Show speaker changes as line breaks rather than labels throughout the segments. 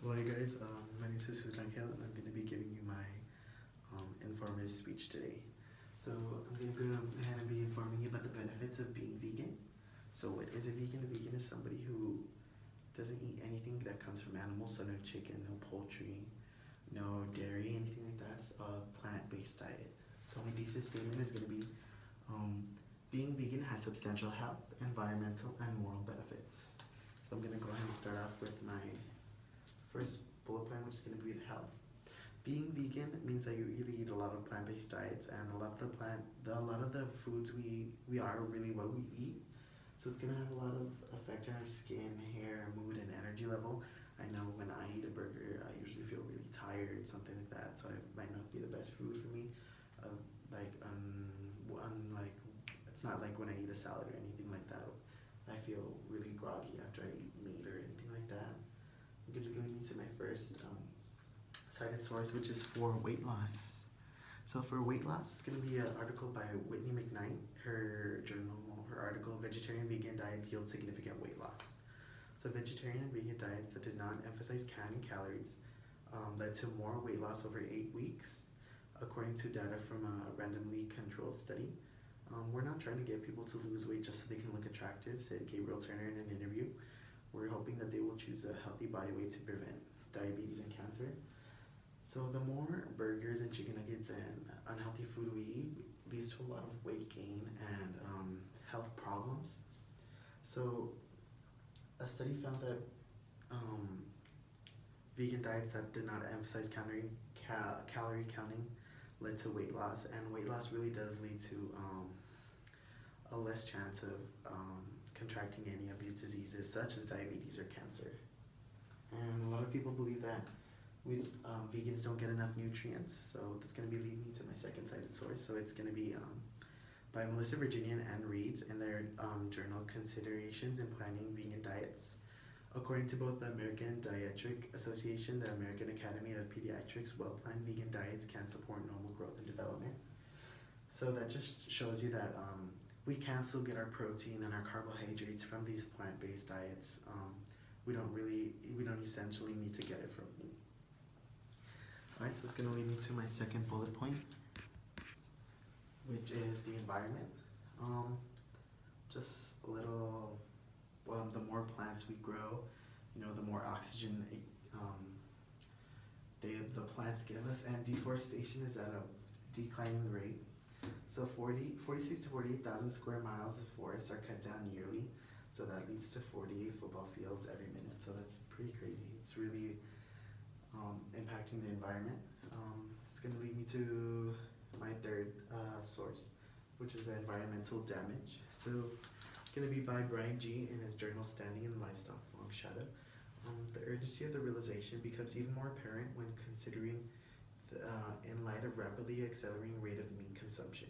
Well, hey guys, my name is Jesus Rangel, and I'm going to be giving you my informative speech today. So, I'm going to go ahead and be informing you about the benefits of being vegan. So, what is a vegan? A vegan is somebody who doesn't eat anything that comes from animals, so no chicken, no poultry, no dairy, anything like that. It's a plant based diet. So, my thesis statement is going to be um, being vegan has substantial health, environmental, and moral benefits. So, I'm going to go ahead and start off with my first bullet point, which is going to be the health. Being vegan means that you really eat a lot of plant-based diets, and a lot of the foods we are really what we eat. So it's gonna have a lot of effect on our skin, hair, mood, and energy level. I know when I eat a burger, I usually feel really tired, something like that. So it might not be the best food for me. Unlike it's not like when I eat a salad or anything like that. I feel really groggy after I eat meat or anything like that. I'm gonna go into my first cited source, which is for weight loss. So for weight loss, it's gonna be an article by Whitney McKnight. Her article, "Vegetarian Vegan Diets Yield Significant Weight Loss." So vegetarian and vegan diets that did not emphasize counting calories led to more weight loss over 8 weeks, according to data from a randomly controlled study. We're not trying to get people to lose weight just so they can look attractive, said Gabriel Turner in an interview. We're hoping that they will choose a healthy body weight to prevent diabetes and cancer. So the more burgers and chicken nuggets and unhealthy food we eat leads to a lot of weight gain and health problems. So a study found that vegan diets that did not emphasize calorie counting led to weight loss, and weight loss really does lead to a less chance of contracting any of these diseases such as diabetes or cancer. And a lot of people believe that vegans don't get enough nutrients, so that's going to be leading me to my second cited source. So it's going to be by Melissa Virginia and Ann Reeds in their journal Considerations in Planning Vegan Diets. According to both the American Dietetic Association, the American Academy of Pediatrics, well-planned vegan diets can support normal growth and development. So that just shows you that we can still get our protein and our carbohydrates from these plant-based diets. We don't essentially need to get it from meat. Alright, so it's going to lead me to my second bullet point, which is the environment. Just a little, well, the more plants we grow, the more oxygen the plants give us, and deforestation is at a declining rate. So 46 to 48,000 square miles of forest are cut down yearly, so that leads to 48 football fields every minute. So that's pretty crazy. It's really impacting the environment. It's going to lead me to my third source, which is the environmental damage. So it's going to be by Brian G. in his journal Standing in Livestock's Long Shadow. The urgency of the realization becomes even more apparent when considering in light of rapidly accelerating rate of meat consumption,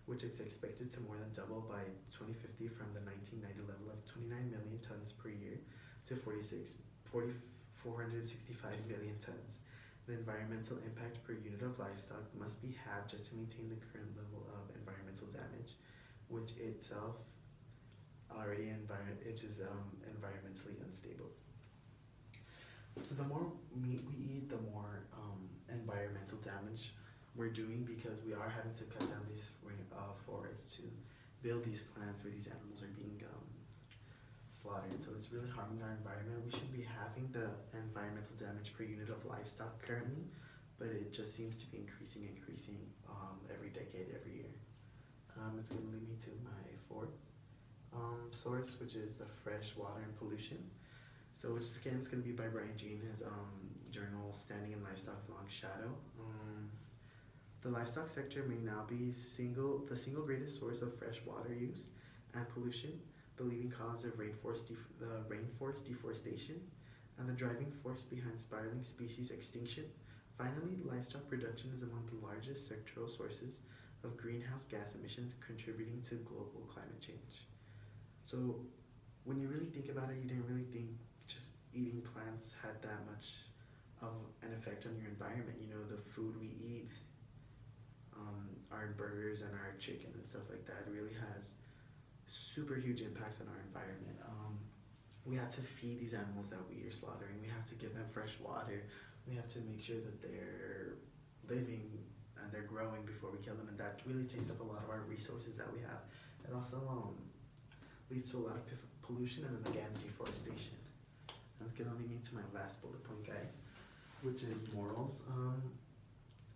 which is expected to more than double by 2050 from the 1990 level of 29 million tons per year to 465 million tons. The environmental impact per unit of livestock must be halved just to maintain the current level of environmental damage, which itself already is environmentally unstable. So the more meat we eat, the more environmental damage we're doing, because we are having to cut down these forests to build these plants where these animals are being slaughtered. So it's really harming our environment. We should be having the environmental damage per unit of livestock currently, but it just seems to be increasing every decade, every year. It's going to lead me to my fourth source, which is the fresh water and pollution. So which again is going to be by Brian G. in his journal Standing in Livestock's Long Shadow. The livestock sector may now be the single greatest source of fresh water use and pollution, the leading cause of rainforest deforestation, and the driving force behind spiraling species extinction. Finally, livestock production is among the largest sectoral sources of greenhouse gas emissions contributing to global climate change. So when you really think about it, you didn't really think just eating plants had that much of an effect on your environment. The food we eat, our burgers and our chicken and stuff like that really has super huge impacts on our environment. we have to feed these animals that we are slaughtering. We have to give them fresh water. We have to make sure that they're living and they're growing before we kill them, and that really takes up a lot of our resources that we have. It also leads to a lot of pollution and then again deforestation. That's gonna lead me to my last bullet point, guys, which is morals.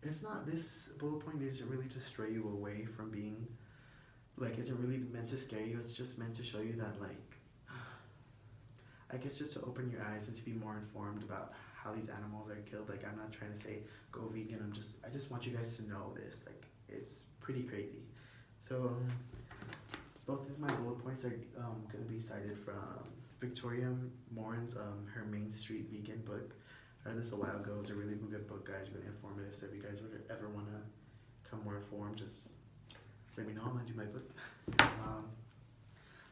It's not, this bullet point isn't really to stray you away from being, like, isn't really meant to scare you. It's just meant to show you that, like, I guess just to open your eyes and to be more informed about how these animals are killed. Like, I'm not trying to say go vegan. I just want you guys to know this. Like, it's pretty crazy. So both of my bullet points are gonna be cited from Victoria Morin's her Main Street Vegan book. I read this a while ago. It was a really good book, guys. Really informative. So if you guys would ever wanna come more informed, just let me know. I'll lend you my book.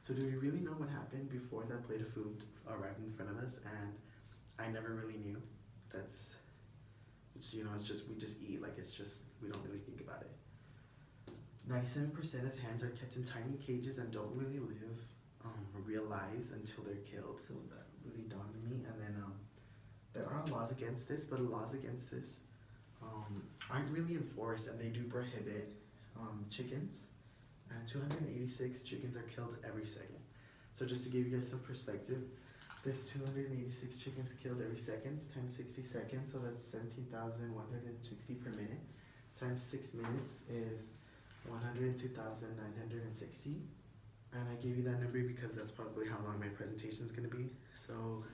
So do we really know what happened before that plate of food arrived in front of us? And I never really knew. It's it's just, we just eat, like, it's just, we don't really think about it. 97% of hens are kept in tiny cages and don't really live real lives until they're killed. So that really dawned on me. And then there are laws against this, but laws against this aren't really enforced, and they do prohibit chickens. And 286 chickens are killed every second. So just to give you guys some perspective, there's 286 chickens killed every second times 60 seconds, so that's 17,160 per minute. Times 6 minutes is 102,960. And I gave you that number because that's probably how long my presentation is going to be. So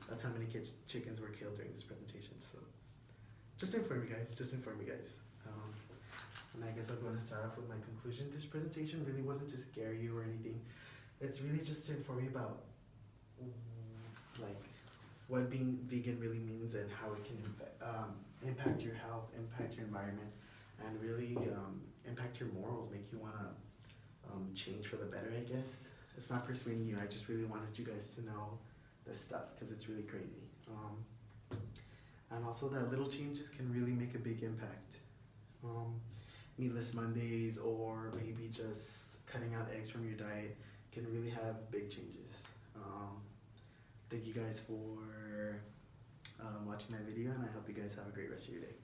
that's how many chickens were killed during this presentation. So just inform you guys, and I guess I'm going to start off with my conclusion. This presentation really wasn't to scare you or anything. It's really just to inform you about like what being vegan really means and how it can impact your health, impact your environment, and really impact your morals, make you want to change for the better, I guess. It's not persuading you. I just really wanted you guys to know this stuff because it's really crazy. And also that little changes can really make a big impact. Meatless Mondays or maybe just cutting out eggs from your diet can really have big changes. Thank you guys for watching my video, and I hope you guys have a great rest of your day.